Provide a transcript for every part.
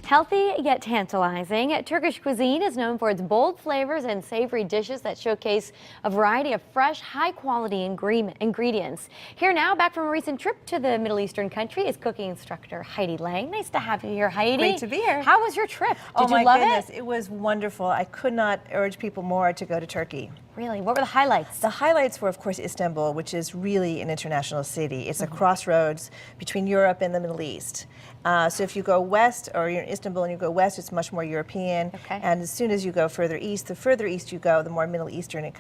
Healthy yet tantalizing, Turkish cuisine is known for its bold flavors and savory dishes that showcase a variety of fresh, high-quality ingredients. Here now, back from a recent trip to the Middle Eastern country, is cooking instructor Heide Lang. Nice to have you here, Heide. Great to be here. How was your trip? Did Oh you love my goodness, it? it was wonderful. I could not urge people more to go to Turkey. Really? What were the highlights? The highlights were, of course, Istanbul, which is really an international city. It's a crossroads between Europe and the Middle East. So if you go west, or you're in Istanbul and you go west, it's much more European. Okay. And as soon as you go further east, the further east you go, the more Middle Eastern it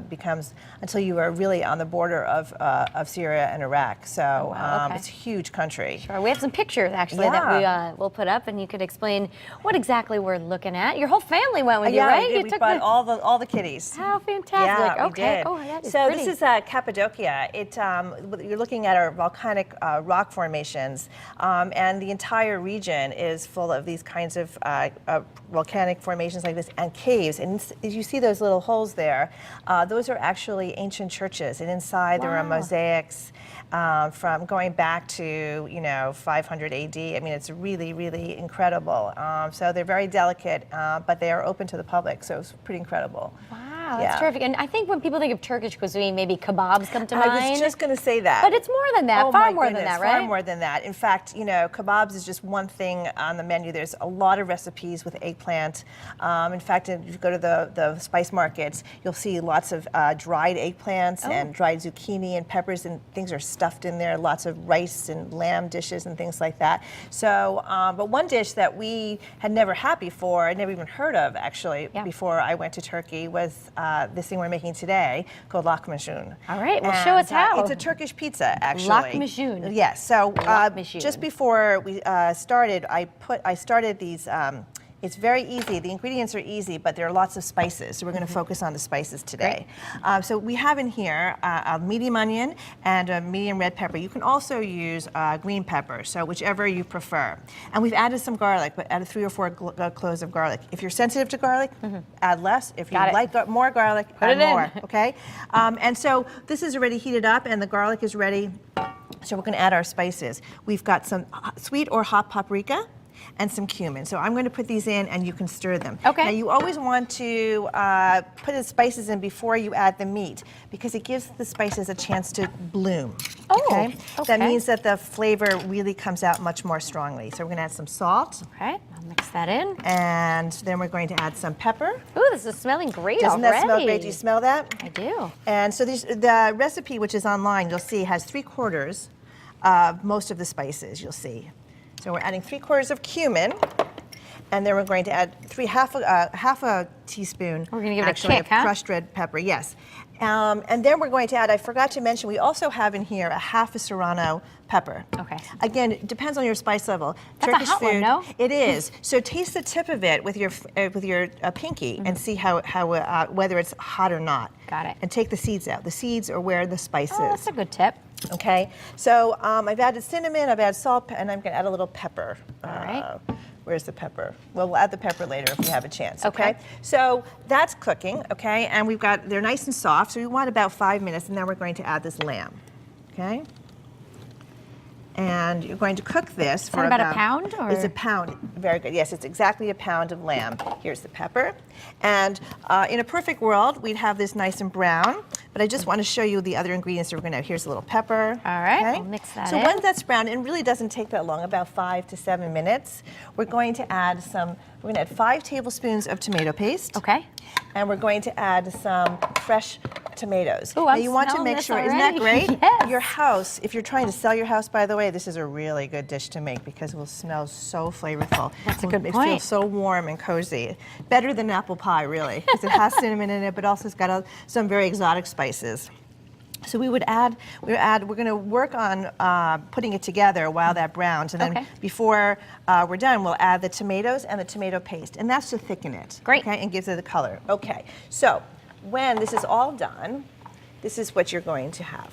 becomes, until you are really on the border of Syria and Iraq. So wow, okay. It's a huge country. Sure. We have some pictures actually that we will put up, and you could explain what exactly we're looking at. Your whole family went with you, right? We brought all the kiddies. How fantastic! Yeah, okay. we did. Oh, that is so pretty. this is Cappadocia. You're looking at our volcanic rock formations, and the entire region is full of these kinds of volcanic formations like this and caves. And as you see those little holes there, those are actually ancient churches, and inside there are mosaics from going back to 500 AD. I mean, it's really, really incredible. So they're very delicate, but they are open to the public. So it's pretty incredible. Wow, that's terrific. And I think when people think of Turkish cuisine, maybe kebabs come to mind. I was just going to say that. But it's more than that, far more than that, right? Far more than that. In fact, kebabs is just one thing on the menu. There's a lot of recipes with eggplant. In fact, if you go to the spice markets, you'll see lots of dried eggplants and dried zucchini and peppers, and things are stuffed in there. Lots of rice and lamb dishes and things like that. So, but one dish that we had never had before, I'd never even heard of actually before I went to Turkey, was this thing we're making today called Lahmacun. All right, well, show us how. It's a Turkish pizza, actually. Lahmacun. Yes. So just before we started, I started these. It's very easy. The ingredients are easy, but there are lots of spices. So we're going to focus on the spices today. So we have in here a medium onion and a medium red pepper. You can also use green pepper, so whichever you prefer. And we've added some garlic, but added 3 or 4 cloves of garlic. If you're sensitive to garlic, add less. If you like more garlic, add more. Okay. And so this is already heated up, and the garlic is ready. So we're going to add our spices. We've got some sweet or hot paprika and some cumin. So I'm going to put these in, and you can stir them. Okay. Now you always want to put the spices in before you add the meat, because it gives the spices a chance to bloom. Okay? That means that the flavor really comes out much more strongly. So we're going to add some salt. Okay, I'll mix that in. And then we're going to add some pepper. Ooh, this is smelling great Doesn't already. that smell great? Do you smell that? I do. And so the recipe, which is online, you'll see has 3/4 of most of the spices, you'll see. So we're adding 3/4 of cumin, and then we're going to add half a teaspoon. We're going to give it a kick, of crushed red pepper, yes. And then we're going to add, I forgot to mention, we also have in here a half a serrano pepper. Okay. Again, it depends on your spice level. That's Turkish a hot food, one, no? It is. So taste the tip of it with your pinky and see how whether it's hot or not. Got it. And take the seeds out. The seeds are where the spice is. That's a good tip. Okay, so I've added cinnamon, I've added salt, and I'm going to add a little pepper. All right. Where's the pepper? Well, we'll add the pepper later if we have a chance. Okay. So that's cooking. Okay, and they're nice and soft. So we want about 5 minutes, and then we're going to add this lamb. Okay. And you're going to cook this for about a pound? Or? It's a pound. Very good. Yes, it's exactly a pound of lamb. Here's the pepper. And in a perfect world, we'd have this nice and brown. But I just want to show you the other ingredients that we're going to have. Here's a little pepper. All right, okay? I'll mix that in. So once that's brown, it really doesn't take that long, about 5 to 7 minutes. We're going to add 5 tablespoons of tomato paste. Okay. And we're going to add some fresh tomatoes. Ooh, now you want to make sure, isn't that great? Yes. Your house, if you're trying to sell your house, by the way, this is a really good dish to make because it will smell so flavorful. That's a good point. point. It feels so warm and cozy. Better than apple pie, really, because it has cinnamon in it, but also it's got some very exotic spices. So we're going to work on putting it together while that browns, and then before we're done, we'll add the tomatoes and the tomato paste, and that's to thicken it. Great. Okay, and gives it the color. Okay, so when this is all done, this is what you're going to have.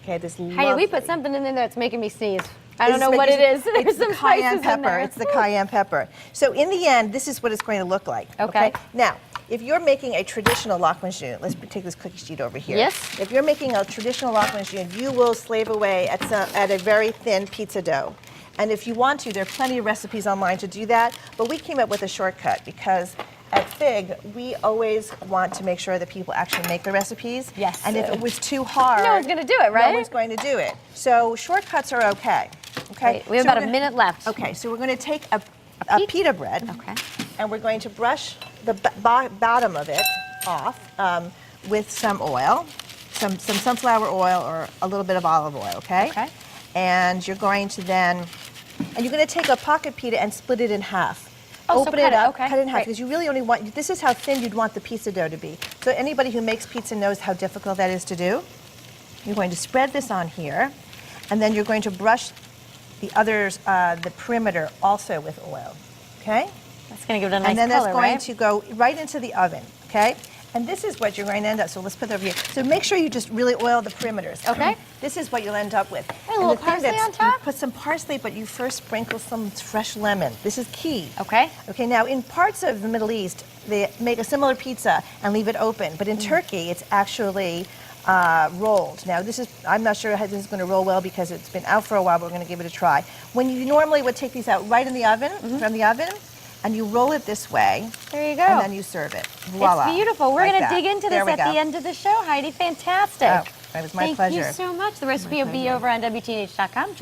Okay, this lovely. Hey, we put something in there that's making me sneeze. I don't know what it is. It's the cayenne pepper. It's the cayenne pepper. So in the end, this is what it's going to look like. Okay. Now, if you're making a traditional lahmacun, let's take this cookie sheet over here. Yes. If you're making a traditional lahmacun, you will slave away at a very thin pizza dough. And if you want to, there are plenty of recipes online to do that, but we came up with a shortcut because at Fig, we always want to make sure that people actually make the recipes. Yes. And if it was too hard, no one's going to do it, right? No one's going to do it. So shortcuts are okay. Okay. Great. We have about a minute left. Okay, so we're going to take a pita bread. Okay. And we're going to brush the bottom of it off with some oil, some sunflower oil or a little bit of olive oil, okay? Okay. And you're going to then, and you're going to take a pocket pita and split it in half. Oh, Open so it up, okay. cut it in half, Great. because you really only want, this is how thin you'd want the pizza dough to be. So anybody who makes pizza knows how difficult that is to do. You're going to spread this on here, and then you're going to brush the others, the perimeter also with oil, okay? That's going to give it a nice and then color, that's going right? to go right into the oven, okay? And this is what you're going to end up, so let's put that over here. So make sure you just really oil the perimeters. Okay. This is what you'll end up with. A little parsley on top? You put some parsley, but you first sprinkle some fresh lemon. This is key. Okay. Okay, now in parts of the Middle East, they make a similar pizza and leave it open, but in Turkey, it's actually rolled. Now this is, I'm not sure how this is going to roll well because it's been out for a while, but we're going to give it a try. When you normally would take these out right in the oven, from the oven, and you roll it this way. There you go. And then you serve it. Voila. It's beautiful. We're Like going to that. dig into There this we at go. the end of the show, Heidi. Fantastic. Oh, it was my pleasure. Thank you so much. The recipe will be over on WTNH.com.